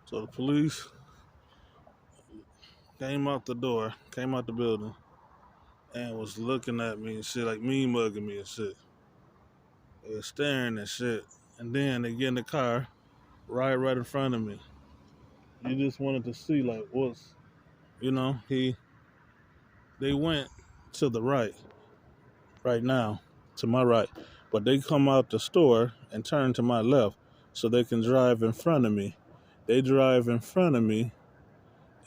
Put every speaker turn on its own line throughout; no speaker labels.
So the police came out the building, and was looking at me and shit, like me mugging me and shit. They were staring and shit. And then they get in the car, right in front of me. You just wanted to see like what's, you know, they went to the right now, to my right. But they come out the store and turn to my left so they can drive in front of me. They drive in front of me,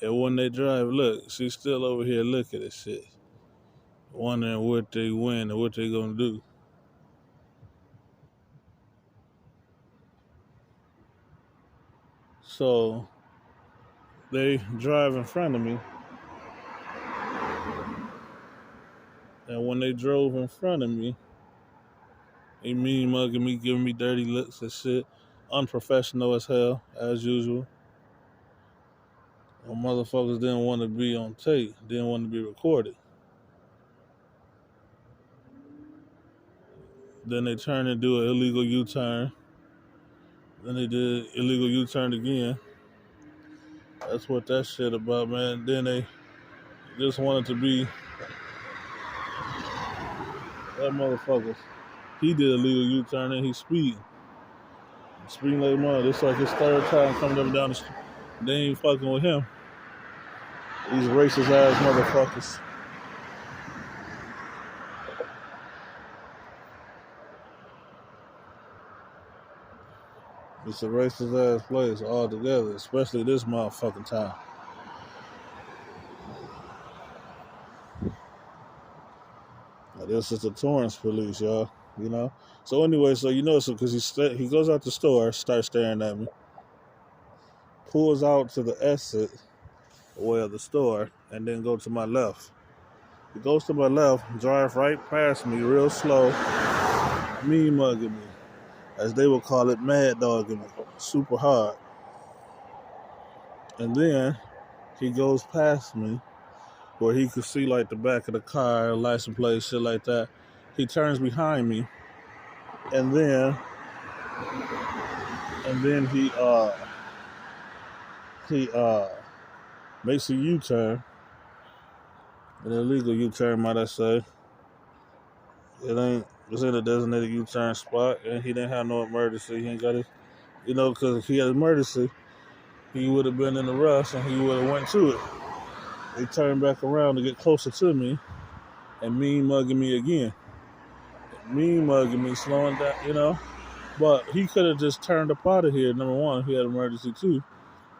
and when they drive, look, she's still over here looking at shit, wondering what they win and what they gonna do. So they drive in front of me, and when they drove in front of me, they mean mugging me, giving me dirty looks and shit, unprofessional as hell, as usual. And motherfuckers didn't want to be on tape, didn't want to be recorded. Then they turned and do an illegal U-turn. Then they did illegal U-turn again. That's what that shit about, man. Then they just wanted to be that motherfuckers. He did a illegal U-turn and he's speeding like mother. This like his third time coming up and down the street. They ain't fucking with him. These racist ass motherfuckers. It's a racist ass place altogether, especially this motherfucking time. Now, this is the Torrance police, y'all. You know. So anyway, so you know, so because he goes out the store, starts staring at me, pulls out to the exit way of the store, and then go to my left. He goes to my left, drive right past me, real slow, me mugging me, as they would call it, mad dogging me, super hard. And then he goes past me, where he could see like the back of the car, license plate, shit like that. He turns behind me, and then he makes a U-turn, an illegal U-turn, might I say. This ain't a designated U-turn spot, and he didn't have no emergency. He ain't got it, because if he had an emergency, he would have been in a rush and he would have went to it. They turned back around to get closer to me, and mean mugging me again. Mean mugging me, slowing down, But he could have just turned up out of here. Number one, he had an emergency too,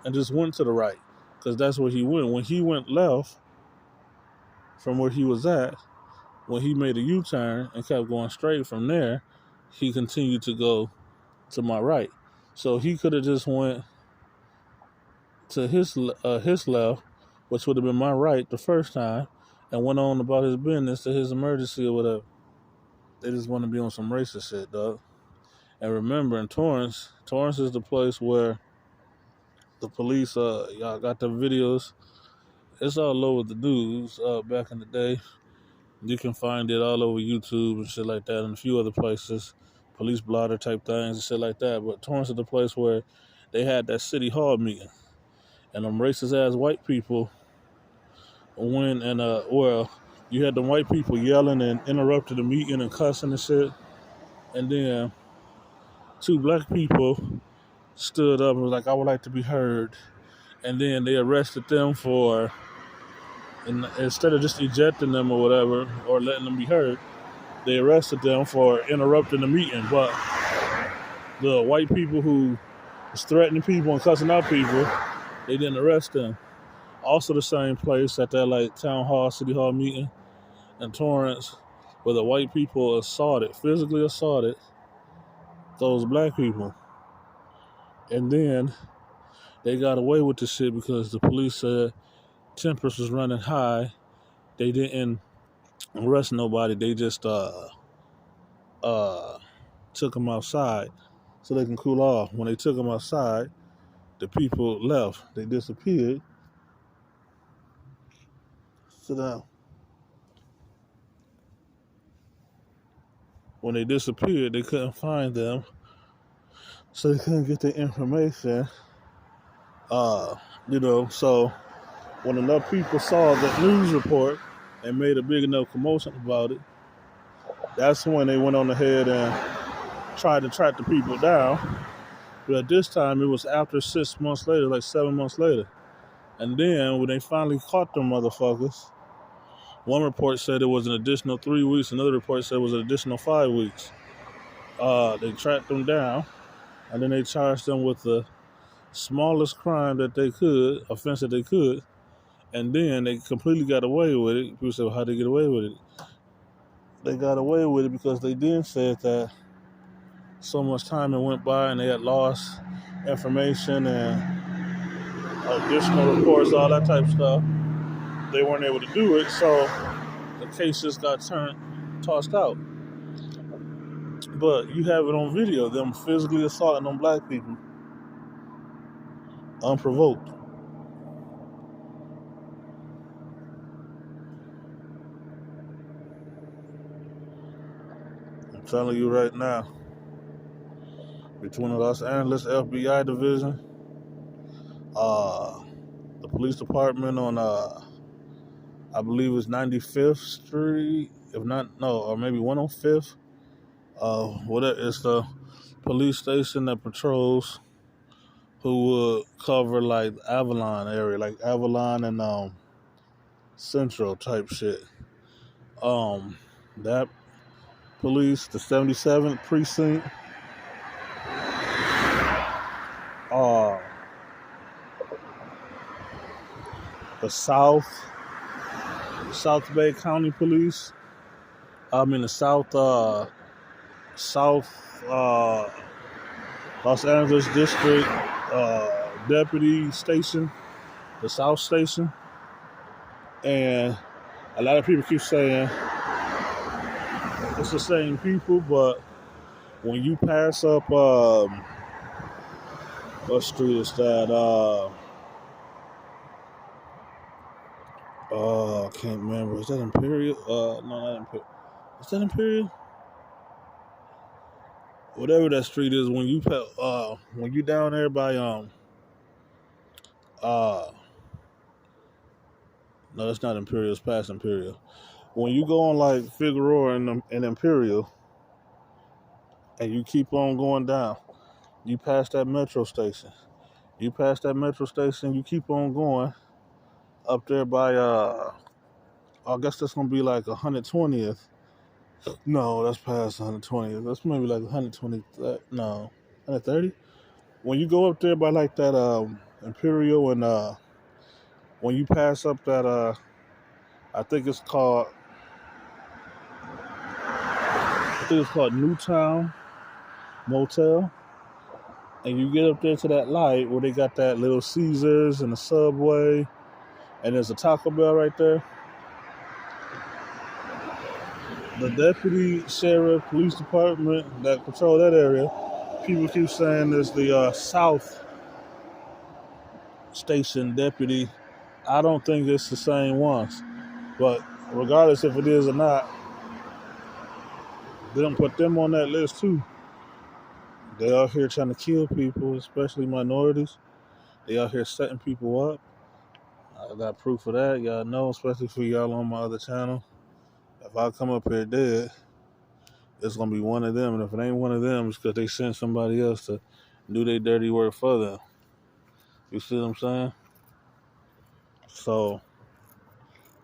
and just went to the right, because that's where he went. When he went left from where he was at, when he made a U-turn and kept going straight from there, he continued to go to my right. So he could have just went to his left, which would have been my right the first time, and went on about his business to his emergency or whatever. They just want to be on some racist shit, dog. And remember, in Torrance is the place where the police, y'all got the videos. It's all over the news back in the day. You can find it all over YouTube and shit like that, and a few other places, police blotter type things and shit like that. But Torrance is the place where they had that city hall meeting, and them racist ass white people went and you had them white people yelling and interrupting the meeting and cussing and shit, and then two black people stood up and was like, "I would like to be heard," and then they arrested them and instead of just ejecting them or whatever or letting them be heard, they arrested them for interrupting the meeting. But the white people who was threatening people and cussing out people, they didn't arrest them. Also the same place at that like town hall, city hall meeting in Torrance, where the white people physically assaulted those black people. And then they got away with the shit because the police said tempers was running high. They didn't arrest nobody. They just took them outside so they can cool off. When they took them outside, the people left. They disappeared. Sit down. When they disappeared, they couldn't find them, so they couldn't get the information. So when enough people saw the news report and made a big enough commotion about it, that's when they went on ahead and tried to track the people down. But this time it was after 6 months later, like 7 months later. And then when they finally caught them motherfuckers, one report said it was an additional 3 weeks, another report said it was an additional 5 weeks. They tracked them down, and then they charged them with the smallest crime that they could, offense that they could, and then they completely got away with it. People said, well, how'd they get away with it? They got away with it because they then said that so much time had went by and they had lost information and additional reports, all that type of stuff. They weren't able to do it, so the case just got tossed out. But you have it on video, them physically assaulting on black people, unprovoked. I'm telling you right now, between the Los Angeles FBI division, the police department on, I believe it's 95th Street, if not, no, or maybe 105th. Whatever, it's the police station that patrols who would cover like Avalon area, like Avalon and Central type shit. That police, the 77th precinct, the South Bay County Police. The South Los Angeles District Deputy Station, the South Station, and a lot of people keep saying it's the same people, but when you pass up what street is that? I can't remember. Is that Imperial? No, not Imperial. Is that Imperial? Whatever that street is, when you down there by no, that's not Imperial. It's past Imperial. When you go on like Figueroa and Imperial, and you keep on going down, you pass that metro station. You pass that metro station, you keep on going up there by I guess that's gonna be like 120th. No, that's past 120th. That's maybe like 120. No, 130. When you go up there by like that Imperial and when you pass up that I think it's called Newtown Motel, and you get up there to that light where they got that little Caesars and the Subway, and there's a Taco Bell right there. The deputy sheriff police department that patrol that area, people keep saying there's the South Station deputy. I don't think it's the same ones, but regardless if it is or not, they don't put them on that list too. They out here trying to kill people, especially minorities. They out here setting people up. I got proof of that. Y'all know, especially for y'all on my other channel. If I come up here dead, it's going to be one of them. And if it ain't one of them, it's because they sent somebody else to do their dirty work for them. You see what I'm saying? So,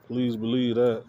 please believe that.